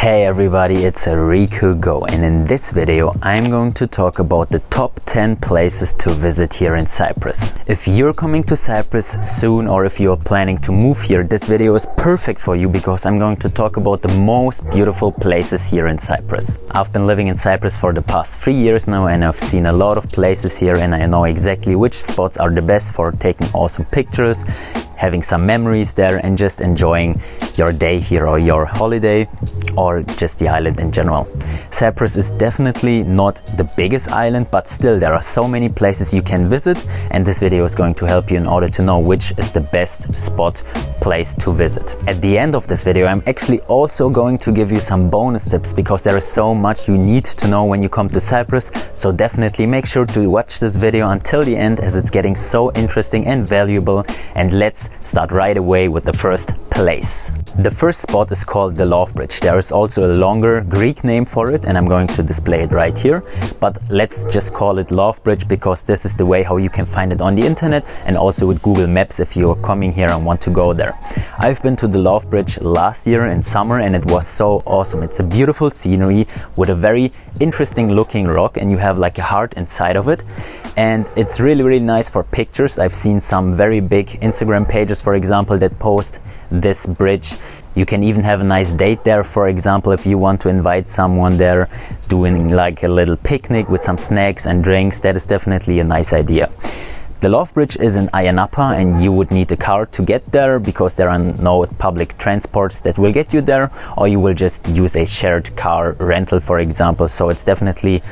Hey everybody, it's Rico, and in this video I'm going to talk about the top 10 places to visit here in Cyprus. If you're coming to Cyprus soon or if you're planning to move here, this video is perfect for you because I'm going to talk about the most beautiful places here in Cyprus. I've been living in Cyprus for the past 3 years now and I've seen a lot of places here and I know exactly which spots are the best for taking awesome pictures, having some memories there and just enjoying your day here or your holiday or just the island in general. Cyprus is definitely not the biggest island, but still there are so many places you can visit, and this video is going to help you in order to know which is the best place to visit. At the end of this video I'm actually also going to give you some bonus tips because there is so much you need to know when you come to Cyprus, so definitely make sure to watch this video until the end as it's getting so interesting and valuable. And let's start right away with the first place. The first spot is called the Love Bridge. There is also a longer Greek name for it and I'm going to display it right here, but let's just call it Love Bridge because this is the way how you can find it on the internet and also with Google Maps if you're coming here and want to go there. I've been to the Love Bridge last year in summer and it was so awesome. It's a beautiful scenery with a very interesting looking rock and you have like a heart inside of it, and it's really nice for pictures. I've seen some very big Instagram pages, for example, that post this bridge. You can even have a nice date there, for example, if you want to invite someone there, doing like a little picnic with some snacks and drinks. That is definitely a nice idea. The Love Bridge is in Ayanapa and you would need a car to get there because there are no public transports that will get you there, or you will just use a shared car rental, for example. So it's definitely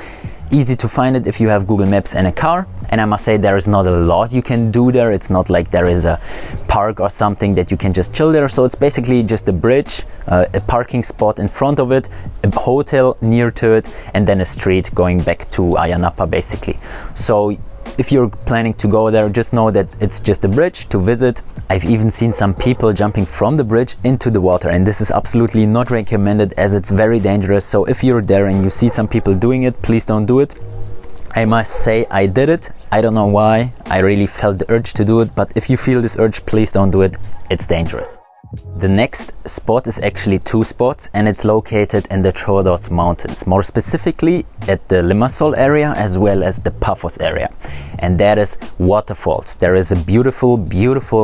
easy to find it if you have Google Maps and a car. And I must say there is not a lot you can do there. It's not like there is a park or something that you can just chill there. So it's basically just a bridge, a parking spot in front of it, a hotel near to it, and then a street going back to Ayanapa basically. So if you're planning to go there, just know that it's just a bridge to visit. I've even seen some people jumping from the bridge into the water, and this is absolutely not recommended as it's very dangerous. So if you're there and you see some people doing it, please don't do it. I must say I did it. I don't know why. I really felt the urge to do it, but if you feel this urge, please don't do it. It's dangerous. The next spot is actually two spots and it's located in the Troodos Mountains, more specifically at the Limassol area as well as the Paphos area, and that is waterfalls. There is a beautiful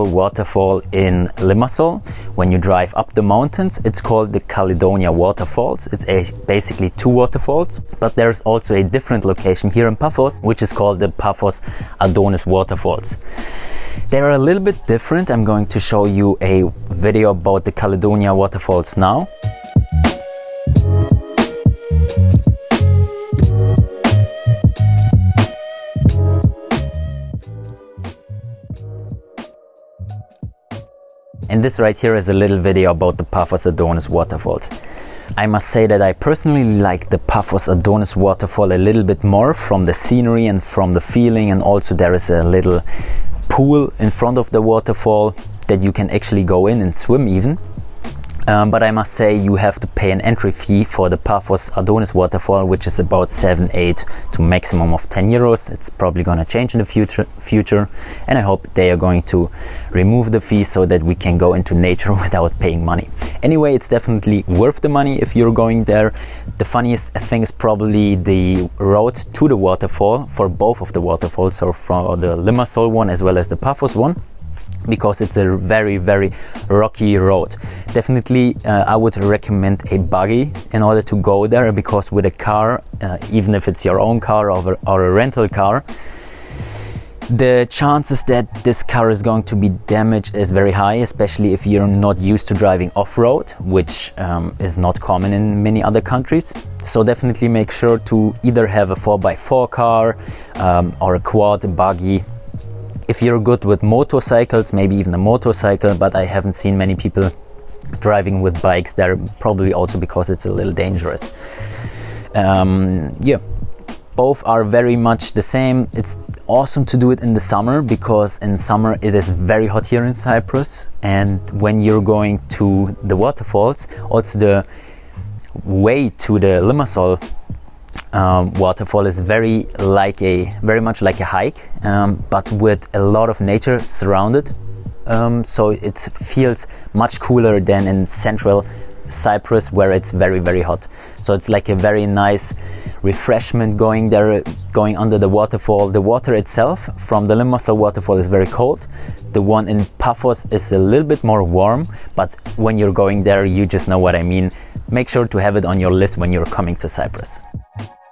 waterfall in Limassol. When you drive up the mountains, it's called the Caledonia waterfalls. It's basically two waterfalls, but there's also a different location here in Paphos which is called the Paphos Adonis waterfalls. They are a little bit different. I'm going to show you a video about the Caledonia waterfalls now. And this right here is a little video about the Paphos Adonis waterfalls. I must say that I personally like the Paphos Adonis waterfall a little bit more from the scenery and from the feeling, and also there is a little pool in front of the waterfall that you can actually go in and swim even. But I must say you have to pay an entry fee for the Paphos Adonis waterfall, which is about 7, 8 to maximum of 10 euros. It's probably going to change in the future, and I hope they are going to remove the fee so that we can go into nature without paying money. Anyway, it's definitely worth the money if you're going there. The funniest thing is probably the road to the waterfall for both of the waterfalls, so for the Limassol one as well as the Paphos one, because it's a very rocky road. Definitely I would recommend a buggy in order to go there, because with a car, even if it's your own car or a rental car, the chances that this car is going to be damaged is very high, especially if you're not used to driving off-road, which is not common in many other countries. So definitely make sure to either have a 4x4 car or a quad, a buggy. If you're good with motorcycles, maybe even a motorcycle, but I haven't seen many people driving with bikes there, probably also because it's a little dangerous. Yeah, both are very much the same. It's awesome to do it in the summer because in summer it is very hot here in Cyprus, and when you're going to the waterfalls, also the way to the Limassol waterfall is very much like a hike, but with a lot of nature surrounded, so it feels much cooler than in central Cyprus where it's very hot. So it's like a very nice refreshment going there, going under the waterfall. The water itself from the Limassol waterfall is very cold. The one in Paphos is a little bit more warm, but when you're going there, you just know what I mean. Make sure to have it on your list when you're coming to Cyprus.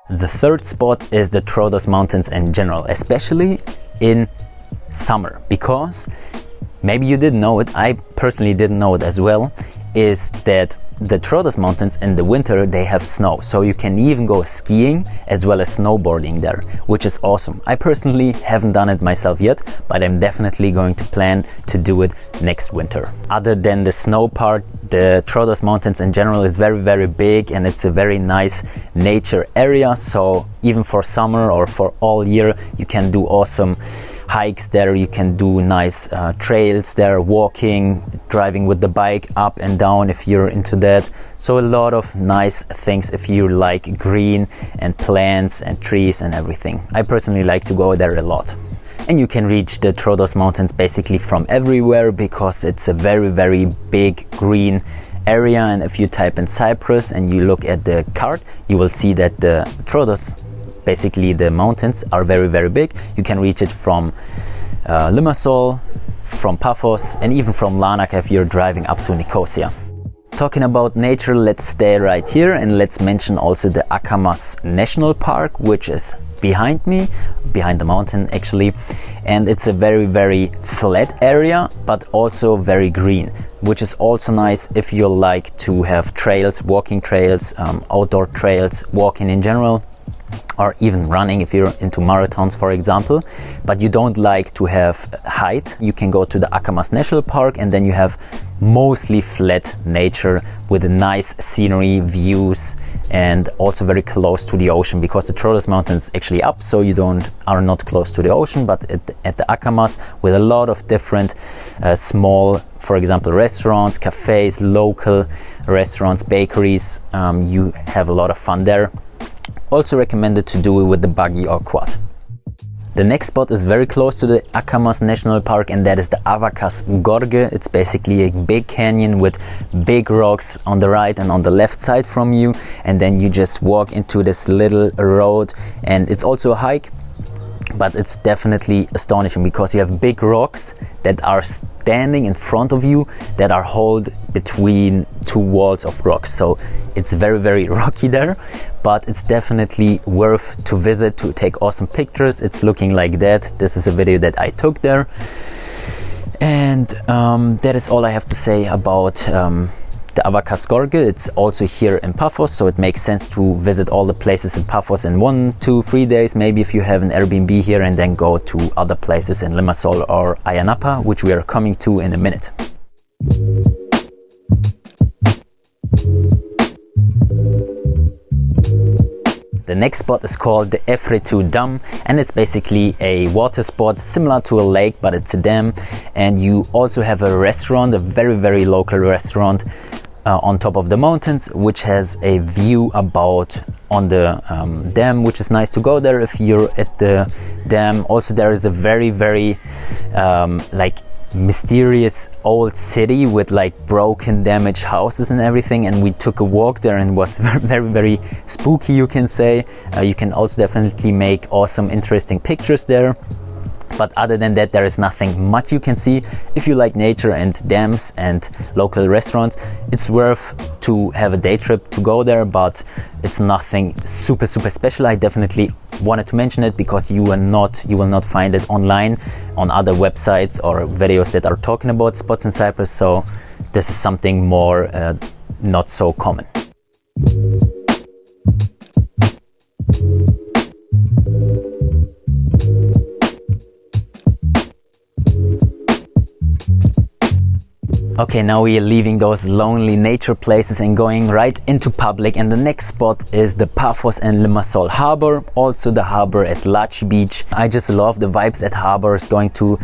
The third spot is the Troodos Mountains in general, especially in summer, because maybe you didn't know it, I personally didn't know it as well, is that the Troodos Mountains in the winter, they have snow. So you can even go skiing as well as snowboarding there, which is awesome. I personally haven't done it myself yet, but I'm definitely going to plan to do it next winter. Other than the snow part, the Troodos Mountains in general is very big, and it's a very nice nature area. So even for summer or for all year, you can do awesome hikes there. You can do nice trails there, walking, driving with the bike up and down if you're into that. So a lot of nice things if you like green and plants and trees and everything. I personally like to go there a lot. And you can reach the Troodos Mountains basically from everywhere, because it's a very big green area. And if you type in Cyprus and you look at the card, you will see that the Troodos, basically the mountains, are very big. You can reach it from Limassol, from Paphos, and even from Larnaca if you're driving up to Nicosia. Talking about nature, let's stay right here and let's mention also the Akamas National Park, which is behind me, behind the mountain actually, and it's a very flat area but also very green, which is also nice if you like to have trails, walking trails, outdoor trails, walking in general, or even running if you're into marathons, for example, but you don't like to have height. You can go to the Akamas National Park, and then you have mostly flat nature with a nice scenery, views, and also very close to the ocean, because the Troodos Mountains is actually up, so you are not close to the ocean. But at the Akamas, with a lot of different small, for example, restaurants, cafes, local restaurants, bakeries, you have a lot of fun there. Also recommended to do it with the buggy or quad. The next spot is very close to the Akamas National Park, and that is the Avakas Gorge. It's basically a big canyon with big rocks on the right and on the left side from you, and then you just walk into this little road, and it's also a hike, but it's definitely astonishing because you have big rocks that are standing in front of you that are held between two walls of rocks. So it's very rocky there, but it's definitely worth to visit, to take awesome pictures. It's looking like that. This is a video that I took there, and that is all I have to say about the Avakas Gorge. It's also here in Paphos, so it makes sense to visit all the places in Paphos in 1, 2, 3 days, maybe if you have an Airbnb here, and then go to other places in Limassol or Ayia Napa, which we are coming to in a minute. The next spot is called the Efretu Dam, and it's basically a water spot similar to a lake, but it's a dam. And you also have a restaurant, a very local restaurant on top of the mountains, which has a view about on the dam, which is nice to go there if you're at the dam. Also, there is a very like mysterious old city with like broken, damaged houses and everything, and we took a walk there and it was very spooky, you can say. You can also definitely make awesome, interesting pictures there, but other than that, there is nothing much you can see. If you like nature and dams and local restaurants, it's worth to have a day trip to go there, but it's nothing super special. I definitely wanted to mention it because you will not find it online on other websites or videos that are talking about spots in Cyprus, so this is something more not so common. Okay, now we are leaving those lonely nature places and going right into public, and the next spot is the Paphos and Limassol harbor, also the harbor at Lachi Beach. I just love the vibes at harbors, going to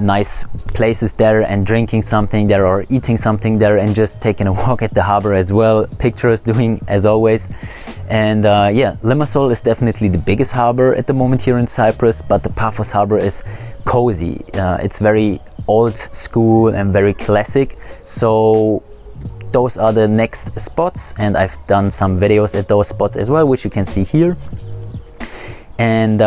nice places there and drinking something there or eating something there and just taking a walk at the harbor as well. Pictures doing as always. And yeah, Limassol is definitely the biggest harbor at the moment here in Cyprus, but the Paphos harbor is cozy. It's very old school and very classic, so those are the next spots, and I've done some videos at those spots as well, which you can see here. And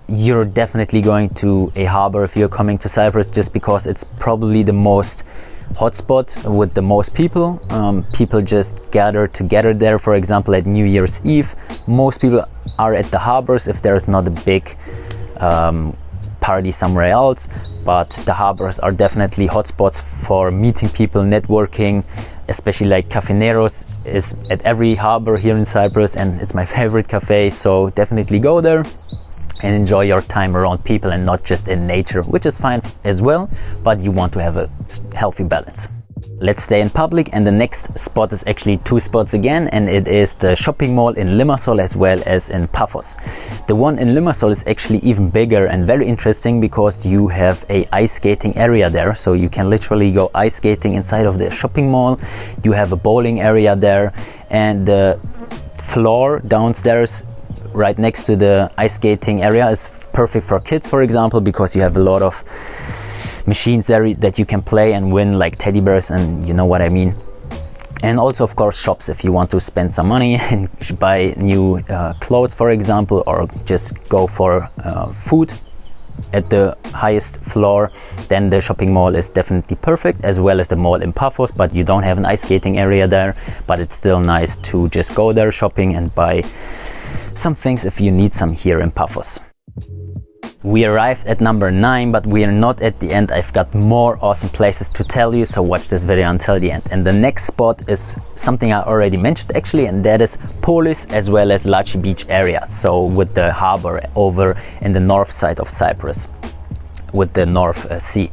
you're definitely going to a harbor if you're coming to Cyprus, just because it's probably the most hotspot with the most people. People just gather together there. For example, at New Year's Eve, most people are at the harbors if there's not a big party somewhere else, but the harbors are definitely hotspots for meeting people, networking, especially like Cafeneros is at every harbor here in Cyprus, and it's my favorite cafe, so definitely go there and enjoy your time around people and not just in nature, which is fine as well, but you want to have a healthy balance. Let's stay in public, and the next spot is actually two spots again, and it is the shopping mall in Limassol as well as in Paphos. The one in Limassol is actually even bigger and very interesting because you have a ice skating area there, so you can literally go ice skating inside of the shopping mall. You have a bowling area there, and the floor downstairs right next to the ice skating area is perfect for kids, for example, because you have a lot of machines there that you can play and win, like teddy bears, and you know what I mean. And also, of course, shops if you want to spend some money and buy new clothes, for example, or just go for food at the highest floor, then the shopping mall is definitely perfect, as well as the mall in Paphos. But you don't have an ice skating area there, but it's still nice to just go there shopping and buy some things if you need some here in Paphos. We arrived at number 9, but we are not at the end. I've got more awesome places to tell you, so watch this video until the end. And the next spot is something I already mentioned actually, and that is Polis as well as Lachi Beach area, so with the harbor over in the north side of Cyprus with the North Sea.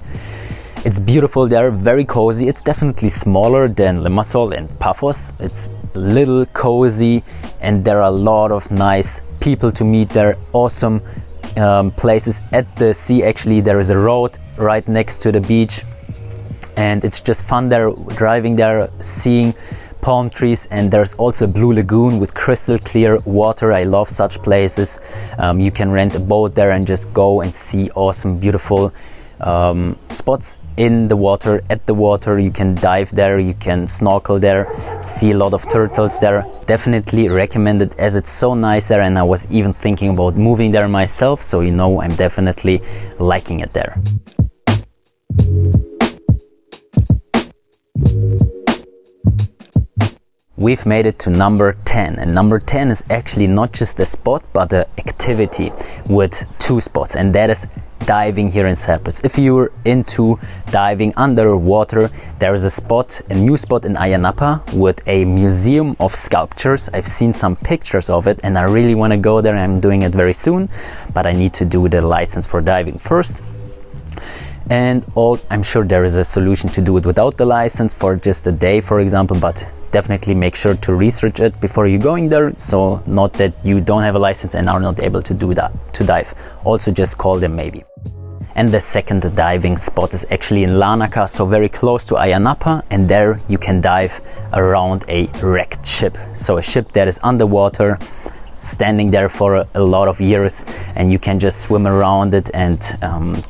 It's beautiful there, very cozy. It's definitely smaller than Limassol and Paphos. It's little cozy, and there are a lot of nice people to meet there. Awesome places at the sea. Actually, there is a road right next to the beach, and it's just fun there, driving there, seeing palm trees. And there's also a blue lagoon with crystal clear water. I love such places. You can rent a boat there and just go and see awesome, beautiful spots in the water, at the water. You can dive there, you can snorkel there, see a lot of turtles there. Definitely recommend it, as it's so nice there, and I was even thinking about moving there myself, so you know, I'm definitely liking it there. We've made it to number 10, and number 10 is actually not just a spot but an activity with two spots, and that is diving here in Cyprus. If you're into diving underwater, there is a spot, a new spot in Ayia Napa with a museum of sculptures. I've seen some pictures of it and I really want to go there. I'm doing it very soon, but I need to do the license for diving first. And I'm sure there is a solution to do it without the license for just a day, for example, but definitely make sure to research it before you're going there, so not that you don't have a license and are not able to do that, to dive. Also just call them maybe. And the second diving spot is actually in Larnaca, so very close to Ayia Napa, and there you can dive around a wrecked ship. So a ship that is underwater, standing there for a lot of years, and you can just swim around it and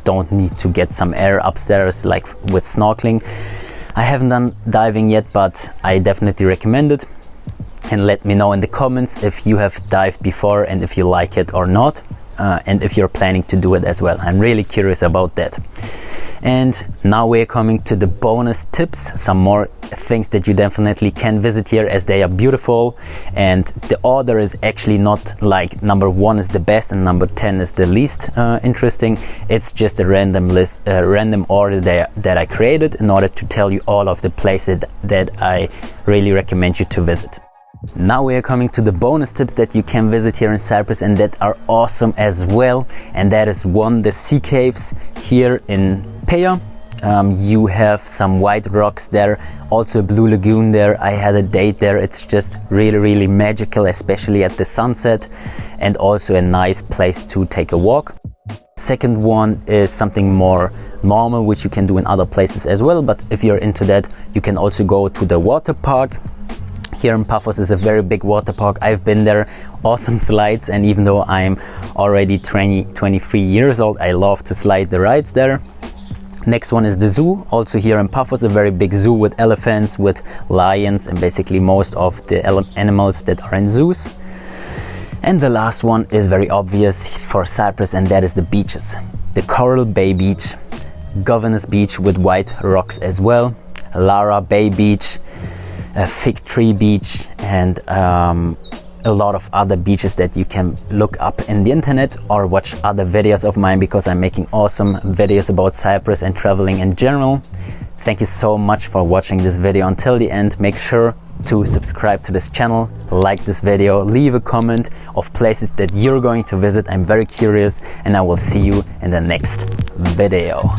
don't need to get some air upstairs like with snorkeling. I haven't done diving yet, but I definitely recommend it. And let me know in the comments if you have dived before and if you like it or not, and if you're planning to do it as well. I'm really curious about that. And now we're coming to the bonus tips, some more things that you definitely can visit here, as they are beautiful. And the order is actually not like number 1 is the best and number 10 is the least interesting. It's just a random list, random order that I created in order to tell you all of the places that I really recommend you to visit. Now we are coming to the bonus tips that you can visit here in Cyprus and that are awesome as well. And that is 1, the sea caves here in Peja. You have some white rocks there, also a blue lagoon there. I had a date there. It's just really magical, especially at the sunset, and also a nice place to take a walk. Second one is something more normal, which you can do in other places as well, but if you're into that, you can also go to the water park. Here in Paphos is a very big water park. I've been there, awesome slides, and even though I'm already 23 years old, I love to slide the rides there. Next one is the zoo, also here in Paphos, a very big zoo with elephants, with lions, and basically most of the animals that are in zoos. And the last one is very obvious for Cyprus, and that is the beaches. The Coral Bay Beach, Governors Beach with white rocks as well, Lara Bay Beach, Fig Tree Beach, and a lot of other beaches that you can look up in the internet or watch other videos of mine, because I'm making awesome videos about Cyprus and traveling in general. Thank you so much for watching this video until the end. Make sure to subscribe to this channel, like this video, leave a comment of places that you're going to visit. I'm very curious, and I will see you in the next video.